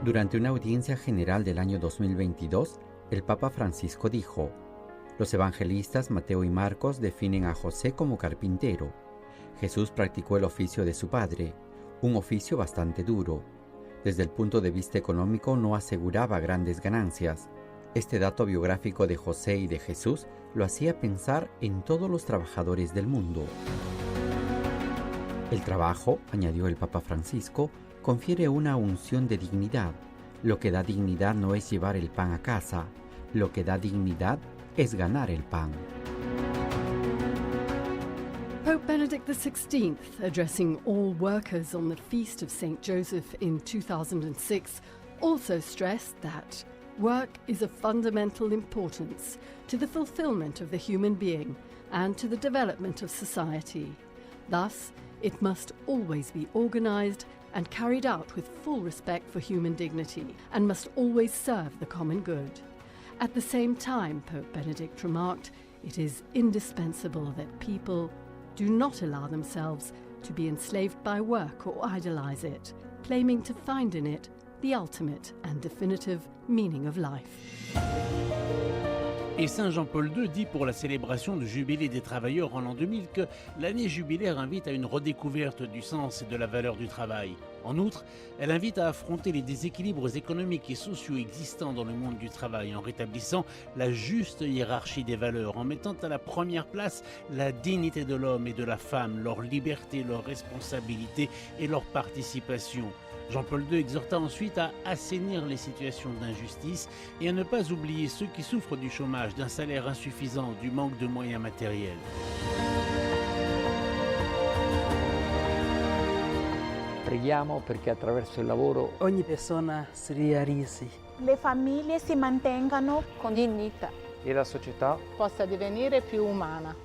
Durante una audiencia general del año 2022, el Papa Francisco dijo: los evangelistas Mateo y Marcos definen a José como carpintero. Jesús practicó el oficio de su padre, un oficio bastante duro. Desde el punto de vista económico no aseguraba grandes ganancias. Este dato biográfico de José y de Jesús lo hacía pensar en todos los trabajadores del mundo. El trabajo, añadió el Papa Francisco, confiere una unción de dignidad. Lo que da dignidad no es llevar el pan a casa, lo que da dignidad es ganar el pan. Pope Benedict XVI, addressing all workers on the feast of St. Joseph in 2006, also stressed that work is of fundamental importance to the fulfillment of the human being and to the development of society. Thus, it must always be organized and carried out with full respect for human dignity and must always serve the common good. At the same time, Pope Benedict remarked, it is indispensable that people do not allow themselves to be enslaved by work or idolize it, claiming to find in it the ultimate and definitive meaning of life. Et Saint Jean-Paul II dit pour la célébration du Jubilé des travailleurs en l'an 2000 que l'année jubilaire invite à une redécouverte du sens et de la valeur du travail. En outre, elle invite à affronter les déséquilibres économiques et sociaux existants dans le monde du travail en rétablissant la juste hiérarchie des valeurs, en mettant à la première place la dignité de l'homme et de la femme, leur liberté, leur responsabilité et leur participation. Jean-Paul II exhorta ensuite à assainir les situations d'injustice et à ne pas oublier ceux qui souffrent du chômage, d'un salaire insuffisant, du manque de moyens matériels. Preghiamo perché attraverso il lavoro ogni persona si realizzi, le famiglie si mantengano con dignità e la società possa divenire più umana.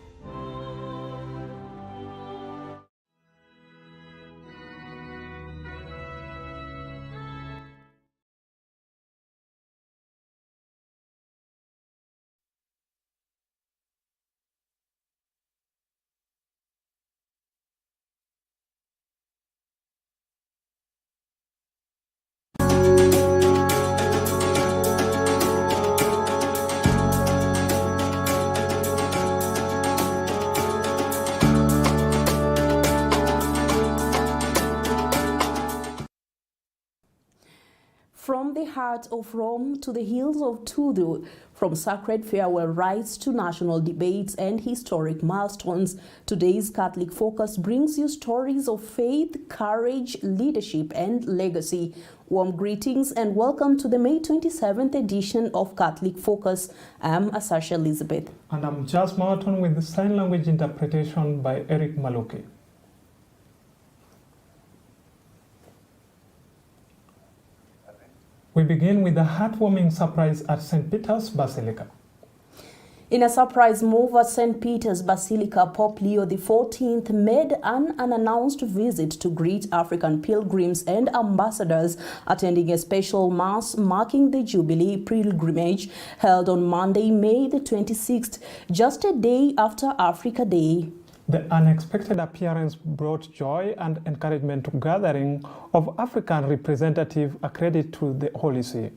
From the heart of Rome to the hills of Tudor, from sacred farewell rites to national debates and historic milestones, today's Catholic Focus brings you stories of faith, courage, leadership, and legacy. Warm greetings and welcome to the May 27th edition of Catholic Focus. I'm Asasha Elizabeth. And I'm Jas Martin with the sign language interpretation by Eric Maluki. We begin with a heartwarming surprise at St. Peter's Basilica. In a surprise move at St. Peter's Basilica, Pope Leo XIV made an unannounced visit to greet African pilgrims and ambassadors attending a special mass marking the Jubilee pilgrimage held on Monday, May the 26th, just a day after Africa Day. The unexpected appearance brought joy and encouragement to gathering of African representatives accredited to the Holy See.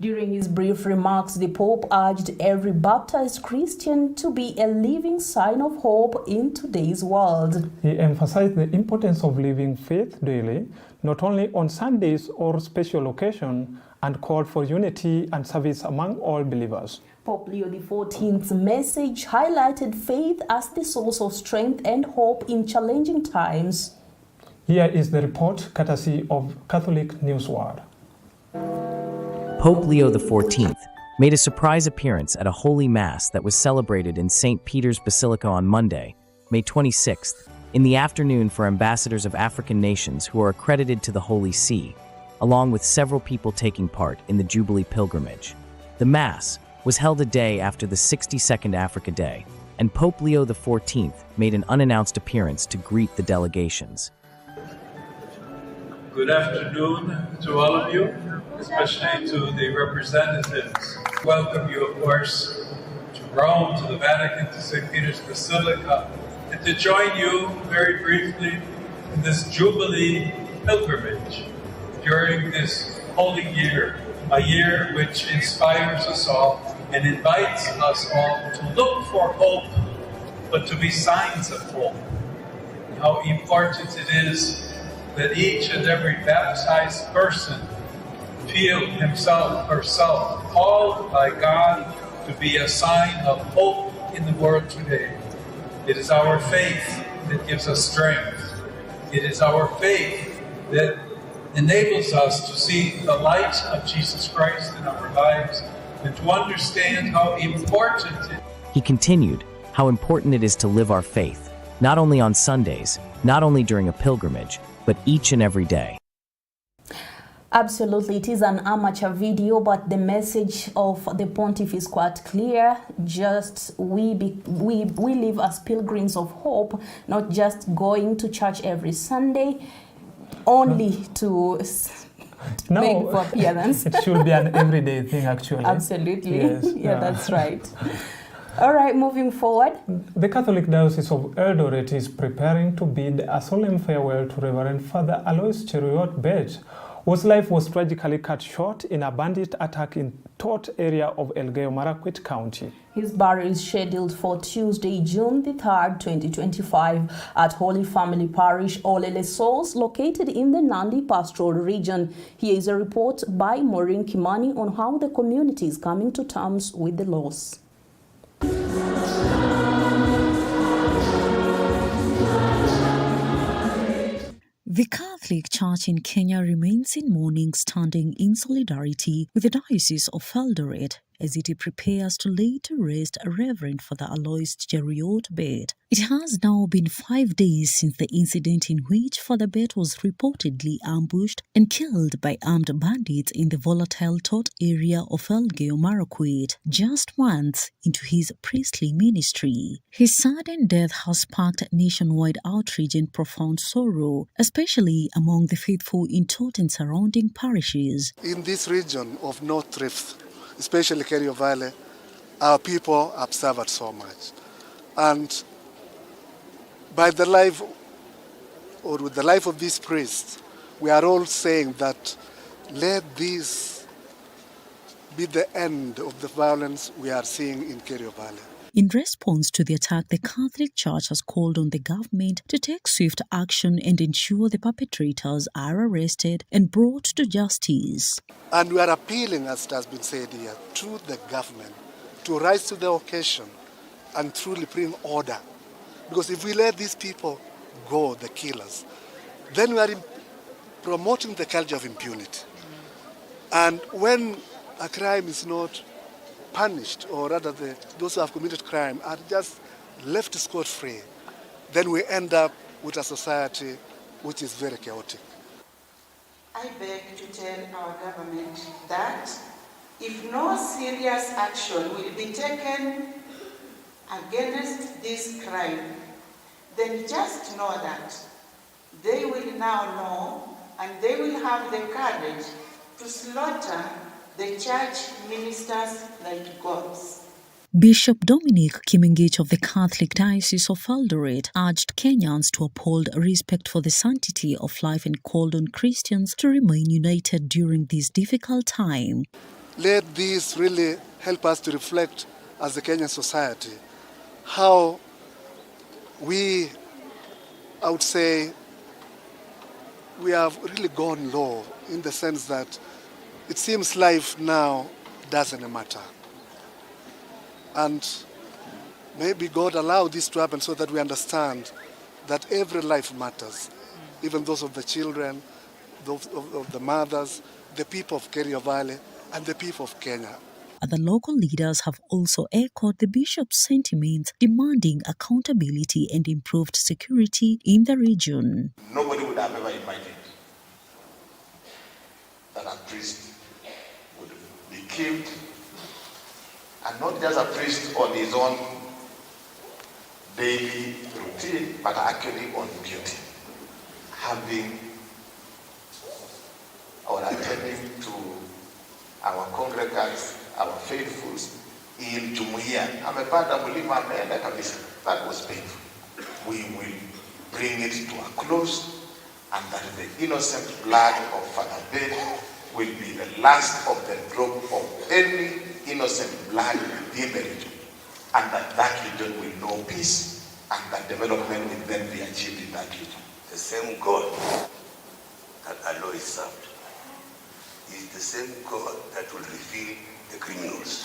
During his brief remarks, the Pope urged every baptized Christian to be a living sign of hope in today's world. He emphasized the importance of living faith daily, not only on Sundays or special occasions, and called for unity and service among all believers. Pope Leo XIV's message highlighted faith as the source of strength and hope in challenging times. Here is the report courtesy of Catholic News World. Pope Leo XIV made a surprise appearance at a Holy Mass that was celebrated in St. Peter's Basilica on Monday, May 26th, in the afternoon for ambassadors of African nations who are accredited to the Holy See, along with several people taking part in the Jubilee pilgrimage. The Mass was held a day after the 62nd Africa Day, and Pope Leo XIV made an unannounced appearance to greet the delegations. Good afternoon to all of you, especially to the representatives. Welcome you, of course, to Rome, to the Vatican, to St. Peter's Basilica, and to join you very briefly in this Jubilee pilgrimage during this holy year, a year which inspires us all and invites us all to look for hope, but to be signs of hope. How important it is that each and every baptized person feel himself or herself called by God to be a sign of hope in the world today. It is our faith that gives us strength. It is our faith that enables us to see the light of Jesus Christ in our lives and to understand how important it is. He continued how important it is to live our faith, not only on Sundays, not only during a pilgrimage, but each and every day. Absolutely, it is an amateur video, but the message of the pontiff is quite clear. Just we live as pilgrims of hope, not just going to church every Sunday, only to make for appearance. It should be an everyday thing, actually. Absolutely, yes. yeah, that's right. All right, moving forward. The Catholic Diocese of Eldoret is preparing to bid a solemn farewell to Reverend Father Alois Cheruiyot-Bett, whose life was tragically cut short in a bandit attack in Tot area of Elgeyo-Marakwet County. His burial is scheduled for Tuesday, June the 3rd, 2025 at Holy Family Parish, Olele Souls, located in the Nandi Pastoral Region. Here is a report by Maureen Kimani on how the community is coming to terms with the loss. The Catholic Church in Kenya remains in mourning, standing in solidarity with the Diocese of Eldoret as it prepares to lay to rest Reverend Father Alois Cheruiyot-Bett. It has now been 5 days since the incident in which Father Bett was reportedly ambushed and killed by armed bandits in the volatile Tot area of Elgeyo-Marakwet, just months into his priestly ministry. His sudden death has sparked nationwide outrage and profound sorrow, especially among the faithful in Tot and surrounding parishes. In this region of North Rift, especially Kerio Valley, our people have suffered so much. And by the life, or with the life of this priest, we are all saying that let this be the end of the violence we are seeing in Kerio Valley. In response to the attack, the Catholic Church has called on the government to take swift action and ensure the perpetrators are arrested and brought to justice. And we are appealing, as it has been said here, to the government to rise to the occasion and truly bring order. Because if we let these people go, the killers, then we are promoting the culture of impunity. And when a crime is not punished, or rather those who have committed crime are just left scot-free, then we end up with a society which is very chaotic. I beg to tell our government that if no serious action will be taken against this crime, then just know that they will now know and they will have the courage to slaughter the church ministers like gods. Bishop Dominic Kimengich of the Catholic Diocese of Eldoret urged Kenyans to uphold respect for the sanctity of life and called on Christians to remain united during this difficult time. Let this really help us to reflect as a Kenyan society how we, I would say, we have really gone low in the sense that it seems life now doesn't matter. And maybe God allowed this to happen so that we understand that every life matters, even those of the children, those of the mothers, the people of Kerio Valley, and the people of Kenya. Other local leaders have also echoed the bishop's sentiments, demanding accountability and improved security in the region. Nobody would have ever imagined that a priest would be killed, and not just a priest on his own daily routine, but actually on duty, having or attending to our congregants, our faithfuls in Jumuiya. Amepanda mulima ameenda kabisa. That was painful. We will bring it to a close, and that the innocent blood of Father Bett will be the last of the drop of any innocent blood within the region, and that region will know peace, and that development will then be achieved in that region. The same God that Alois served is the same God that will reveal the criminals.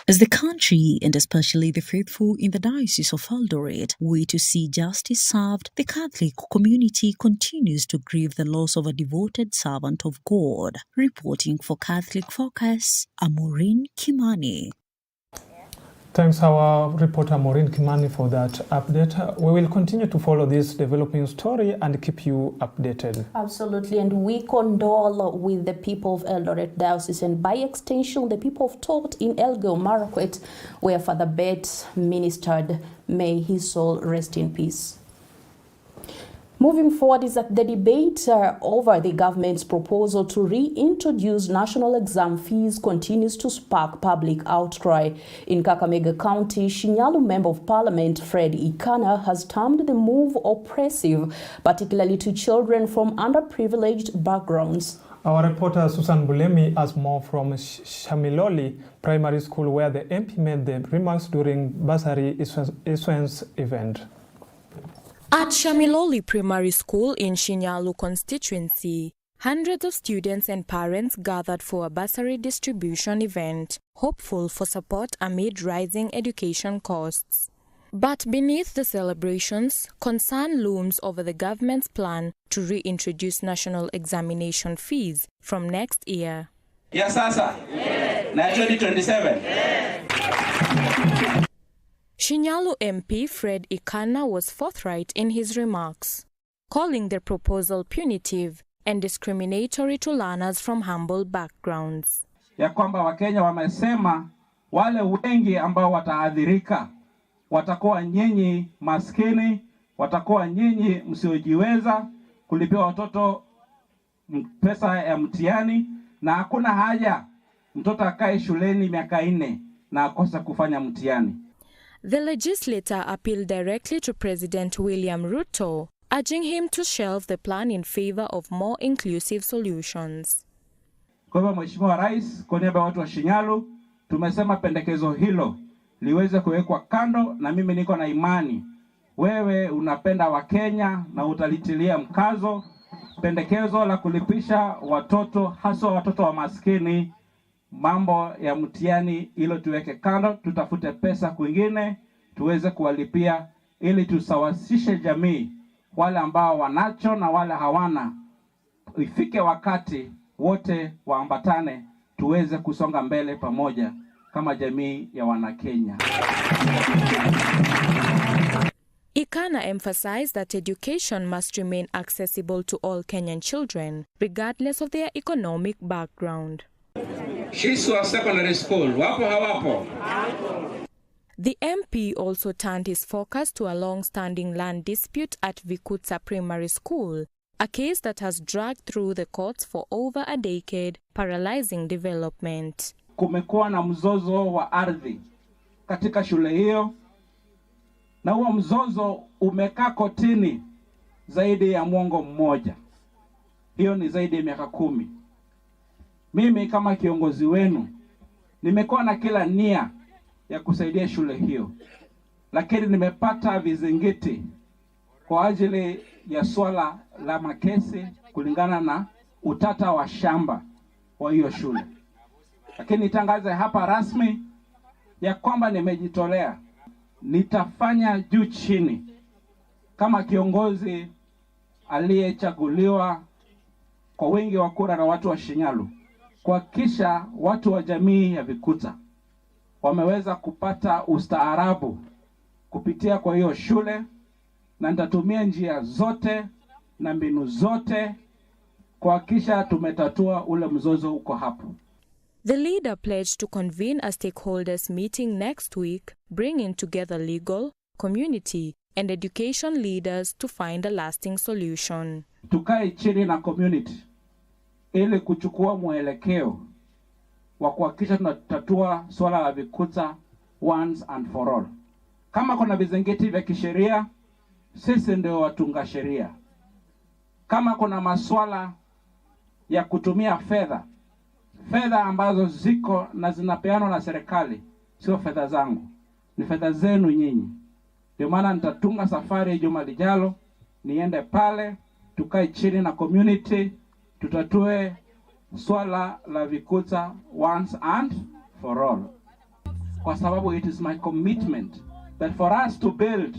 As the country, and especially the faithful in the Diocese of Eldoret, wait to see justice served, the Catholic community continues to grieve the loss of a devoted servant of God. Reporting for Catholic Focus, Maureen Kimani. Thanks our reporter Maureen Kimani for that update. We will continue to follow this developing story and keep you updated. Absolutely, and we condole with the people of Eldoret Diocese and by extension the people of Tot in Elgeyo Marakwet, where Father Bet ministered. May his soul rest in peace. Moving forward is that the debate over the government's proposal to reintroduce national exam fees continues to spark public outcry. In Kakamega County, Shinyalu Member of Parliament Fred Ikana has termed the move oppressive, particularly to children from underprivileged backgrounds. Our reporter Susan Bulemi has more from Shamiloli Primary School, where the MP made the remarks during bursary issuance event. At Shamiloli Primary School in Shinyalu constituency, hundreds of students and parents gathered for a bursary distribution event, hopeful for support amid rising education costs. But beneath the celebrations, concern looms over the government's plan to reintroduce national examination fees from next year. Yes, sasa. Yes. Na 2027. Yes. Shinyalu MP Fred Ikana was forthright in his remarks, calling the proposal punitive and discriminatory to learners from humble backgrounds. Ya kwamba Wakenya wamesema wale wengi ambao wataadhirika watakuwa nyinyi maskini, watakuwa nyinyi msiojiweza kulipia watoto pesa ya mtihani, na hakuna haja mtoto akae shuleni miaka 4 na akose kufanya mtihani. The legislator appealed directly to President William Ruto, urging him to shelve the plan in favor of more inclusive solutions. Kwa hivyo Mheshimiwa Rais, kwa niaba ya watu wa Shinyalu, tumesema pendekezo hilo liweze kuwekwa kando, na mimi niko na imani wewe unapenda Wakenya na utalitilia mkazo pendekezo la kulipisha watoto, hasa watoto wa maskini, mambo ya mtihani ilo tuweke kando, tutafute pesa kwingine tuweze kuwalipia ili tusawasishe jamii, wale ambao wanacho na wale hawana. Ifike wakati wote waambatane, tuweze kusonga mbele pamoja kama jamii ya Wanakenya. Ikana emphasized that education must remain accessible to all Kenyan children, regardless of their economic background. Shiswa Secondary School, wapo hawapo? The MP also turned his focus to a long-standing land dispute at Vikutsa Primary School, a case that has dragged through the courts for over a decade, paralyzing development. Kumekuwa na mzozo wa ardhi katika shule hiyo, na huo mzozo umekaa kotini zaidi ya mwongo mmoja. Hiyo ni zaidi ya miaka 10. Mimi kama kiongozi wenu nimekuwa na kila nia ya kusaidia shule hiyo, lakini nimepata vizingiti kwa ajili ya swala la makesi kulingana na utata wa shamba wa hiyo shule. Lakini nitangaze hapa rasmi ya kwamba nimejitolea, nitafanya juu chini kama kiongozi aliyechaguliwa kwa wingi wa kura na watu wa Shinyalu, kuhakikisha watu wa jamii ya Vikutsa wameweza kupata ustaarabu kupitia kwa hiyo shule, na nitatumia njia zote na mbinu zote kuhakikisha tumetatua ule mzozo uko hapo. The leader pledged to convene a stakeholders meeting next week, bringing together legal, community, and education leaders to find a lasting solution. Tukae chini na community ili kuchukua mwelekeo wa kuhakikisha tunatatua swala la Vikutsa once and for all. Kama kuna vizingiti vya kisheria, sisi ndio watunga sheria. Kama kuna maswala ya kutumia fedha ambazo ziko na zinapeanwa na serikali, sio fedha zangu, ni fedha zenu nyinyi. Ndio maana nitatunga safari juma lijalo, niende pale, tukae chini na community, tutatue swala la vikuta once and for all. Kwa sababu it is my commitment that for us to build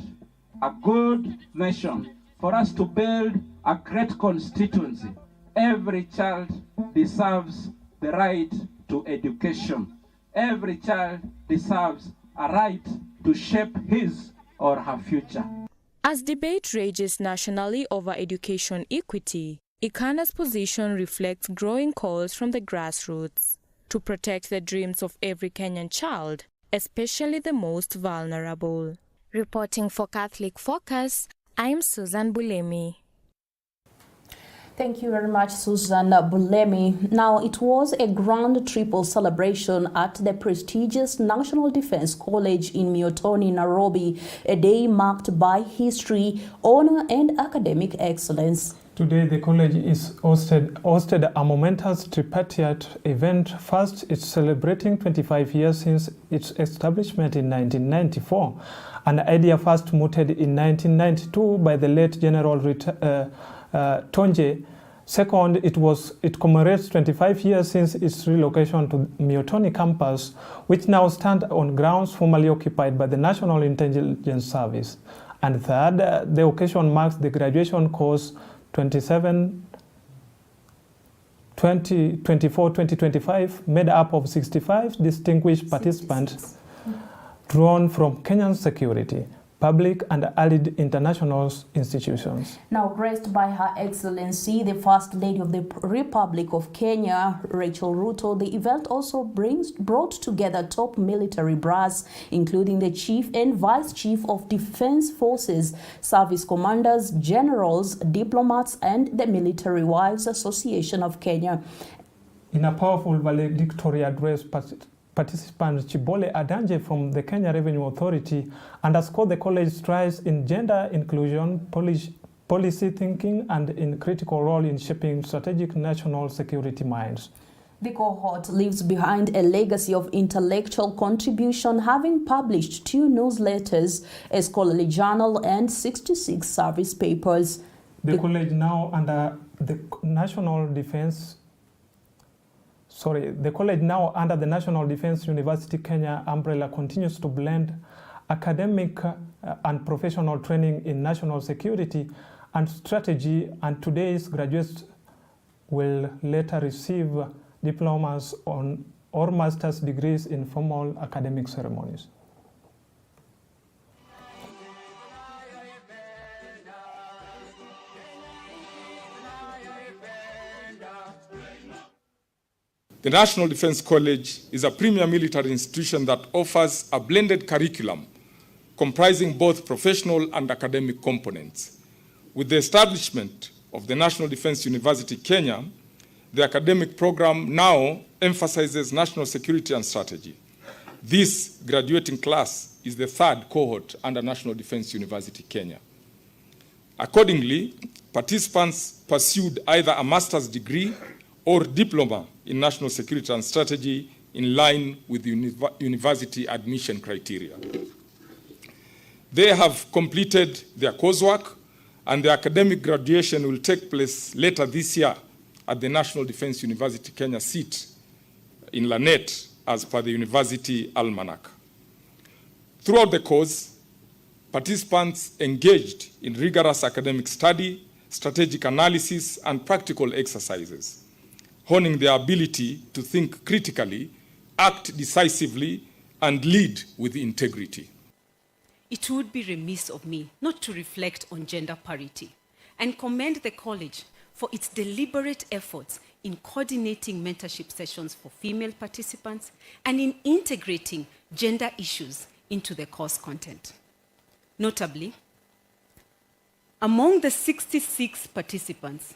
a good nation, for us to build a great constituency, every child deserves the right to education. Every child deserves a right to shape his or her future. As debate rages nationally over education equity, ICANA's position reflects growing calls from the grassroots to protect the dreams of every Kenyan child, especially the most vulnerable. Reporting for Catholic Focus, I'm Susan Bulemi. Thank you very much, Susan Bulemi. Now, it was a grand triple celebration at the prestigious National Defense College in Miotoni, Nairobi, a day marked by history, honor, and academic excellence. Today, the college is hosted a momentous tripartite event. First, it's celebrating 25 years since its establishment in 1994, an idea first mooted in 1992 by the late General Tonje. Second, it commemorates 25 years since its relocation to Miotoni campus, which now stands on grounds formerly occupied by the National Intelligence Service. And third, the occasion marks the graduation course 2024-2025, made up of 65 distinguished participants drawn from Kenyan security, public and allied international institutions. Now, graced by Her Excellency, the First Lady of the Republic of Kenya, Rachel Ruto, the event also brought together top military brass, including the Chief and Vice Chief of Defense Forces, service commanders, generals, diplomats, and the Military Wives Association of Kenya. In a powerful valedictory address, participant Chibole Adanje from the Kenya Revenue Authority underscored the college's strides in gender inclusion, policy thinking, and in critical role in shaping strategic national security minds. The cohort leaves behind a legacy of intellectual contribution, having published 2 newsletters, a scholarly journal, and 66 service papers. The college now under the National Defense University Kenya umbrella continues to blend academic and professional training in national security and strategy, and today's graduates will later receive diplomas or master's degrees in formal academic ceremonies. The National Defense College is a premier military institution that offers a blended curriculum comprising both professional and academic components. With the establishment of the National Defense University Kenya, the academic program now emphasizes national security and strategy. This graduating class is the 3rd cohort under National Defense University Kenya. Accordingly, participants pursued either a master's degree or diploma in national security and strategy in line with the university admission criteria. They have completed their coursework, and the academic graduation will take place later this year at the National Defense University Kenya seat in Lanet as per the university almanac. Throughout the course, participants engaged in rigorous academic study, strategic analysis, and practical exercises, honing their ability to think critically, act decisively, and lead with integrity. It would be remiss of me not to reflect on gender parity and commend the college for its deliberate efforts in coordinating mentorship sessions for female participants and in integrating gender issues into the course content. Notably, among the 66 participants,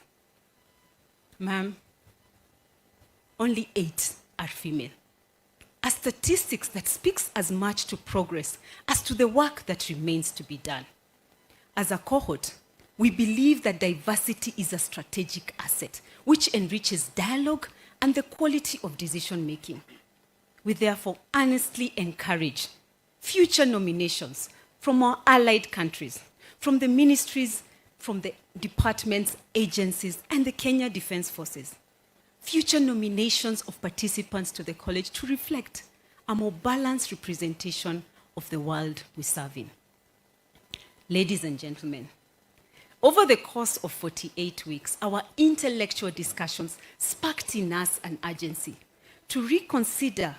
ma'am, only 8 are female. A statistics that speaks as much to progress as to the work that remains to be done. As a cohort, We believe that diversity is a strategic asset which enriches dialogue and the quality of decision making. We therefore earnestly encourage future nominations from our allied countries, from the ministries, from the departments, agencies, and the Kenya Defence Forces. Future nominations of participants to the college to reflect a more balanced representation of the world we serve in. Ladies and gentlemen, over the course of 48 weeks, our intellectual discussions sparked in us an urgency to reconsider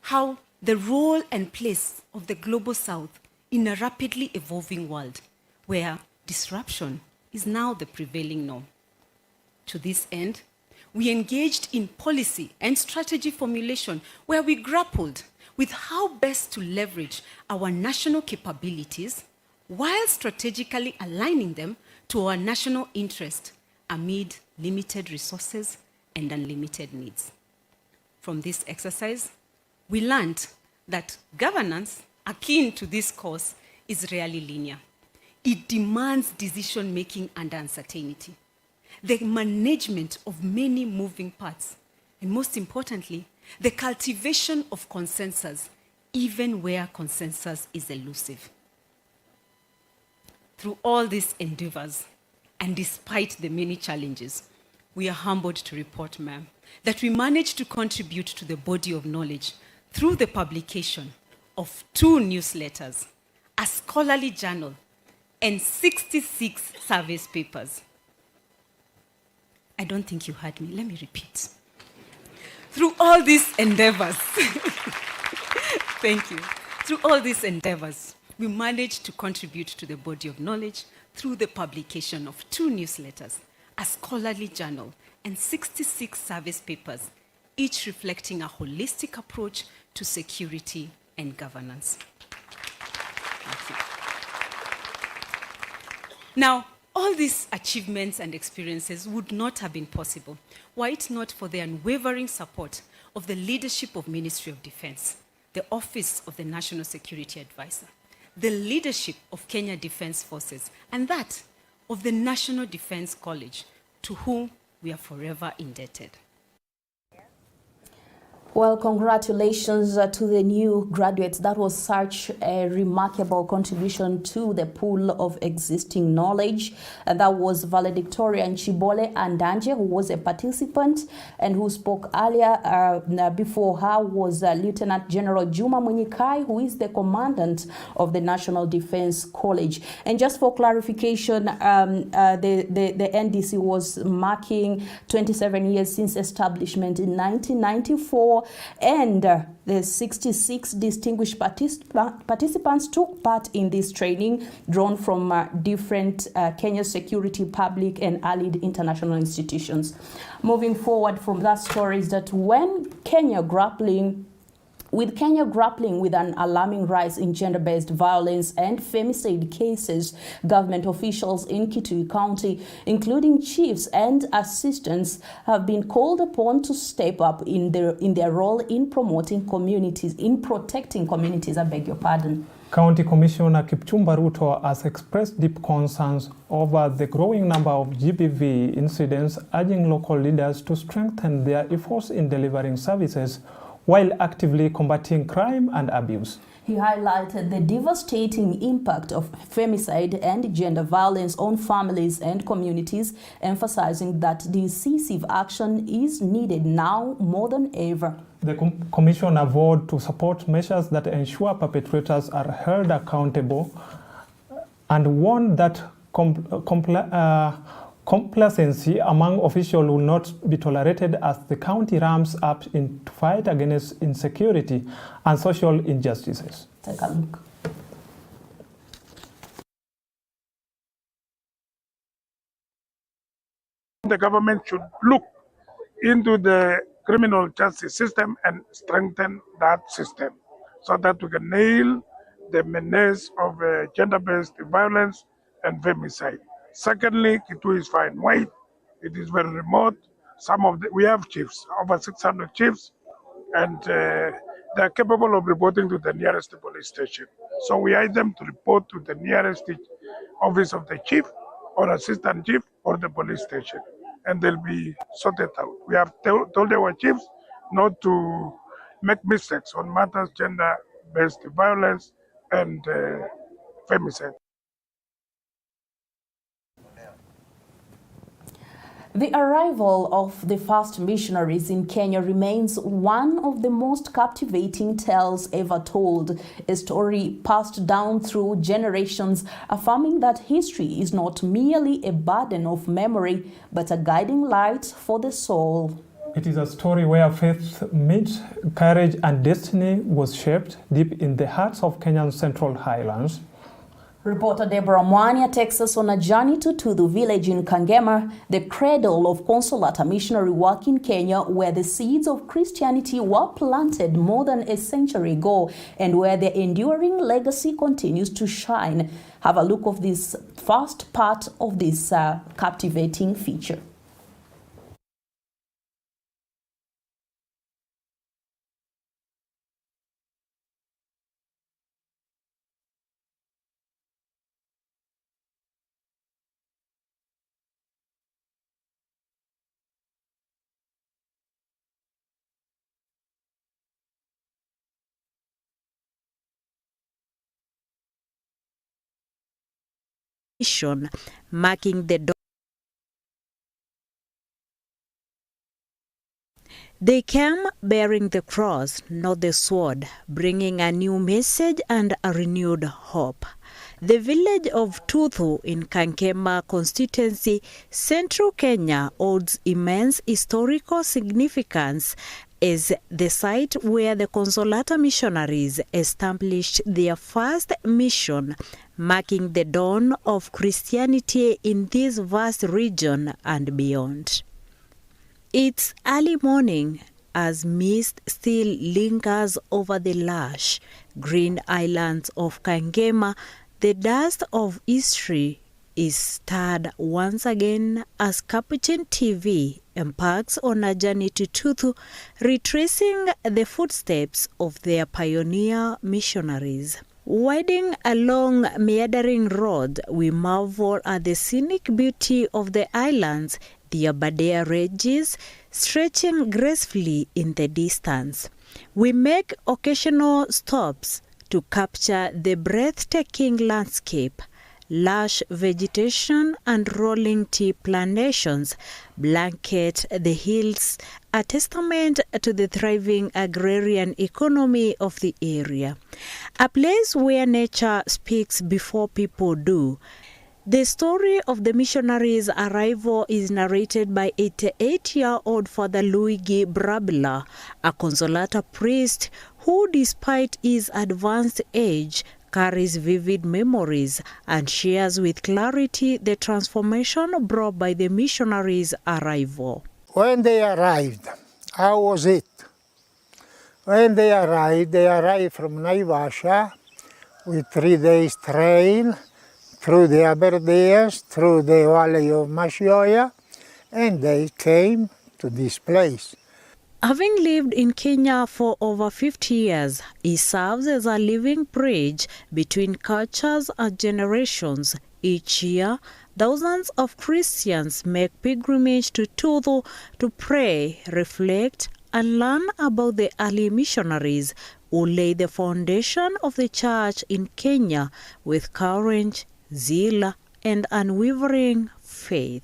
how the role and place of the global south in a rapidly evolving world where disruption is now the prevailing norm. To this end, we engaged in policy and strategy formulation where we grappled with how best to leverage our national capabilities while strategically aligning them to our national interest amid limited resources and unlimited needs. From this exercise, we learned that governance, akin to this course, is rarely linear. It demands decision-making under uncertainty, the management of many moving parts, and most importantly, the cultivation of consensus, even where consensus is elusive. Through all these endeavors, and despite the many challenges, we are humbled to report, ma'am, that we managed to contribute to the body of knowledge through the publication of 2 newsletters, a scholarly journal, and 66 service papers. I don't think you heard me. Let me repeat. Through all these endeavors, thank you. Through all these endeavors, we managed to contribute to the body of knowledge through the publication of 2 newsletters, a scholarly journal, and 66 service papers, each reflecting a holistic approach to security and governance. Thank you. Now, all these achievements and experiences would not have been possible were it not for the unwavering support of the leadership of Ministry of Defense, the Office of the National Security Advisor, the leadership of Kenya Defence Forces, and that of the National Defence College, to whom we are forever indebted. Well, congratulations to the new graduates. That was such a remarkable contribution to the pool of existing knowledge. And that was Valedictorian Chibole Andanje, who was a participant and who spoke earlier. Before her was Lieutenant General Juma Munyikai, who is the commandant of the National Defence College. And just for clarification, the NDC was marking 27 years since establishment in 1994. And the 66 distinguished participants took part in this training drawn from different Kenya security, public and allied international institutions. Moving forward from that story is that when Kenya grappling with an alarming rise in gender-based violence and femicide cases, government officials in Kitui County, including chiefs and assistants, have been called upon to step up in their role in protecting communities, I beg your pardon. County Commissioner Kipchumba Ruto has expressed deep concerns over the growing number of GBV incidents, urging local leaders to strengthen their efforts in delivering services while actively combating crime and abuse. He highlighted the devastating impact of femicide and gender violence on families and communities, emphasizing that decisive action is needed now more than ever. The Commissioner vowed to support measures that ensure perpetrators are held accountable and warned that complacency among officials will not be tolerated as the county ramps up in to fight against insecurity and social injustices. Take a look. The government should look into the criminal justice system and strengthen that system so that we can nail the menace of gender-based violence and femicide. Secondly, Kitui is far and wide. It is very remote. We have chiefs, over 600 chiefs, and they are capable of reporting to the nearest police station. So we ask them to report to the nearest office of the chief or assistant chief or the police station, and they'll be sorted out. We have told our chiefs not to make mistakes on matters gender-based violence and femicide. The arrival of the first missionaries in Kenya remains one of the most captivating tales ever told, a story passed down through generations, affirming that history is not merely a burden of memory, but a guiding light for the soul. It is a story where faith meets courage and destiny was shaped deep in the hearts of Kenya's Central Highlands. Reporter Deborah Mwanya takes us on a journey to Tudu village in Kangema, the cradle of Consolata missionary work in Kenya, where the seeds of Christianity were planted more than a century ago and where their enduring legacy continues to shine. Have a look of this first part of this captivating feature. Marking the dawn. They came bearing the cross, not the sword, bringing a new message and a renewed hope. The village of Tuthu in Kankema constituency, Central Kenya, holds immense historical significance as the site where the Consolata missionaries established their first mission, marking the dawn of Christianity in this vast region and beyond. It's early morning as mist still lingers over the lush green islands of Kangema. The dust of history is stirred once again as Capuchin TV embarks on a journey to Tuthu, retracing the footsteps of their pioneer missionaries. Winding along meandering road, we marvel at the scenic beauty of the islands, the Aberdare ridges stretching gracefully in the distance. We make occasional stops to capture the breathtaking landscape. Lush vegetation and rolling tea plantations blanket the hills, a testament to the thriving agrarian economy of the area. A place where nature speaks before people do. The story of the missionaries' arrival is narrated by 88-year-old Father Luigi Brabila, a Consolata priest who, despite his advanced age, carries vivid memories and shares with clarity the transformation brought by the missionaries' arrival. When they arrived, how was it? When they arrived from Naivasha with 3 days train through the Aberdares, through the Valley of Mashoya, and they came to this place. Having lived in Kenya for over 50 years, he serves as a living bridge between cultures and generations. Each year, thousands of Christians make pilgrimage to Tuthu to pray, reflect, and learn about the early missionaries who laid the foundation of the church in Kenya with courage, zeal, and unwavering faith.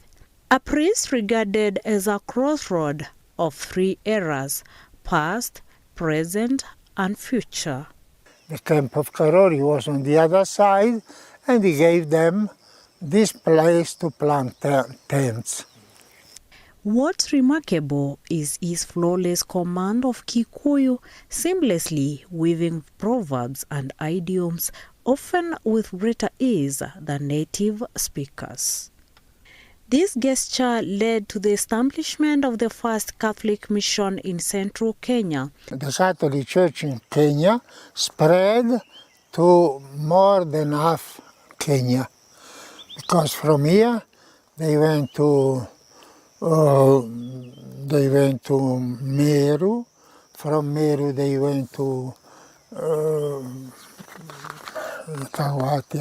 A priest regarded as a crossroad of 3 eras, past, present, and future. The camp of Karori was on the other side, and he gave them this place to plant tents. What's remarkable is his flawless command of Kikuyu, seamlessly weaving proverbs and idioms, often with greater ease than native speakers. This gesture led to the establishment of the first Catholic mission in Central Kenya. The Catholic Church in Kenya spread to more than half Kenya, because from here they went to Meru. From Meru they went to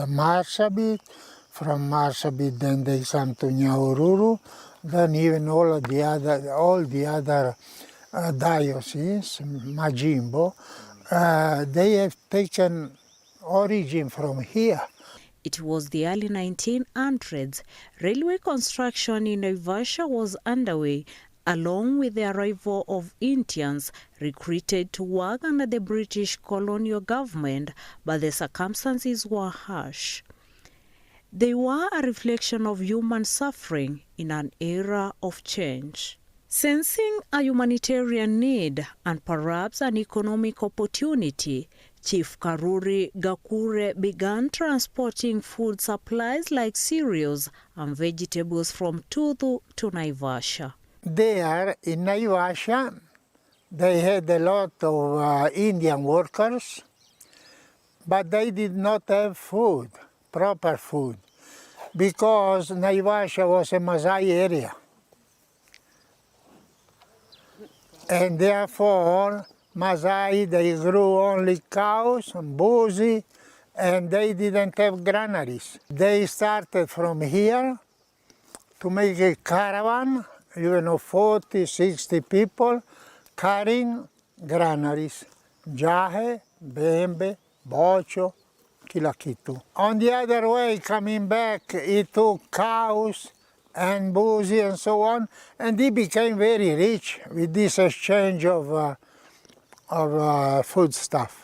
Marsabit. From Marsabit, then they come to Nyahururu, then even all the other dioceses, Majimbo, they have taken origin from here. It was the early 1900s. Railway construction in Naivasha was underway, along with the arrival of Indians recruited to work under the British colonial government, but the circumstances were harsh. They were a reflection of human suffering in an era of change. Sensing a humanitarian need and perhaps an economic opportunity, Chief Karuri Gakure began transporting food supplies like cereals and vegetables from Tuthu to Naivasha. There in Naivasha, they had a lot of Indian workers, but they did not have food, proper food, because Naivasha was a Masai area. And therefore, Masai, they grew only cows and boozy, and they didn't have granaries. They started from here to make a caravan, even of 40, 60 people, carrying granaries, jahe, bembe, bocho, kilakitu. On the other way, coming back, he took cows and boozy and so on, and he became very rich with this exchange of food stuff.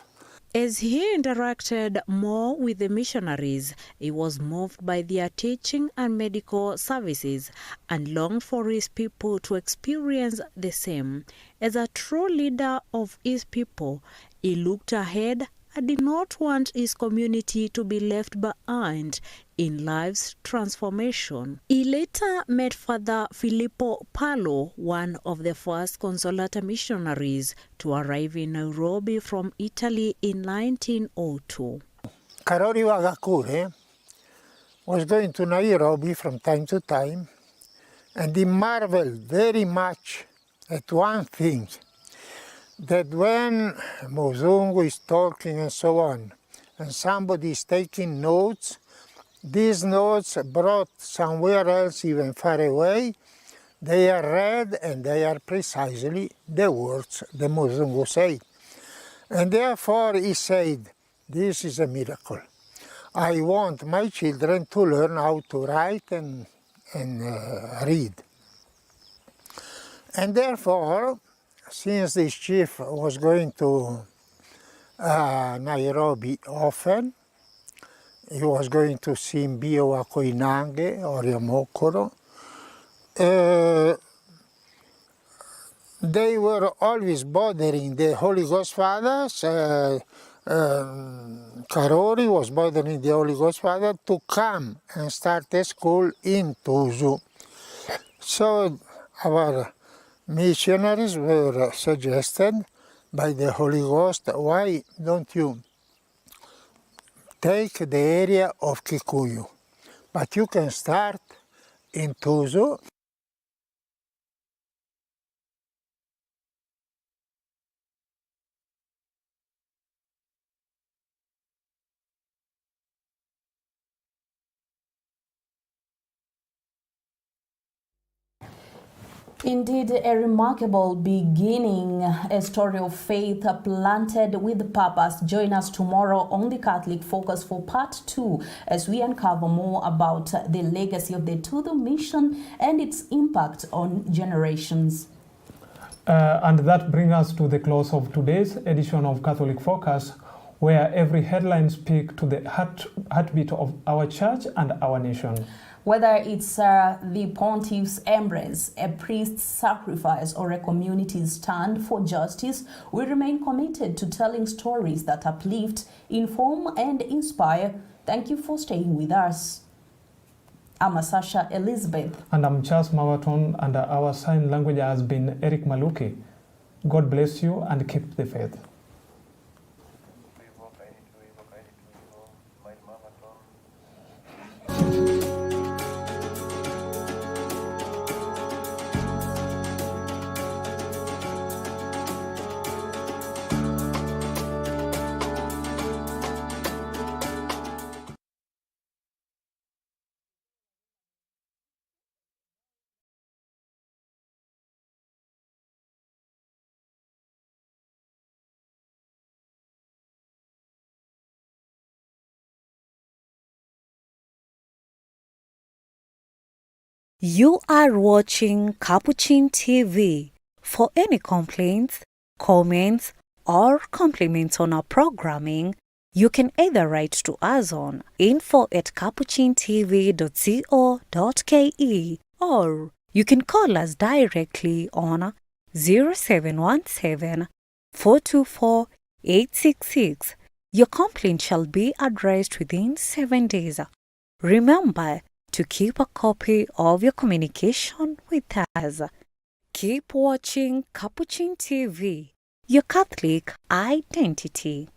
As he interacted more with the missionaries, he was moved by their teaching and medical services and longed for his people to experience the same. As a true leader of his people, he looked ahead and did not want his community to be left behind in life's transformation. He later met Father Filippo Palo, one of the first Consolata missionaries to arrive in Nairobi from Italy in 1902. Karori Gakure was going to Nairobi from time to time, and he marveled very much at one thing, that when Muzungu is talking and so on, and somebody is taking notes, these notes brought somewhere else, even far away, they are read and they are precisely the words the Muzungu said. And therefore he said, this is a miracle. I want my children to learn how to write and read. And therefore, since this chief was going to Nairobi often, he was going to see Mbio wa Koinange or Yamokoro, they were always bothering the Holy Ghost Fathers. Karori was bothering the Holy Ghost Father to come and start a school in Tuzu. So our missionaries were suggested by the Holy Ghost, why don't you take the area of Kikuyu, but you can start in Tuzu. Indeed, a remarkable beginning, a story of faith planted with purpose. Join us tomorrow on the Catholic Focus for Part 2 as we uncover more about the legacy of the Tuthu mission and its impact on generations. And that brings us to the close of today's edition of Catholic Focus, where every headline speaks to the heartbeat of our church and our nation. Whether it's the pontiff's embrace, a priest's sacrifice, or a community's stand for justice, we remain committed to telling stories that uplift, inform, and inspire. Thank you for staying with us. I'm Sasha Elizabeth. And I'm Charles Mawaton, and our sign language has been Eric Maluki. God bless you and keep the faith. You are watching Capuchin TV. For any complaints, comments, or compliments on our programming, you can either write to us on info@capuchintv.co.ke or you can call us directly on 0717 424 866. Your complaint shall be addressed within 7 days. Remember to keep a copy of your communication with us. Keep watching Capuchin TV, your Catholic identity.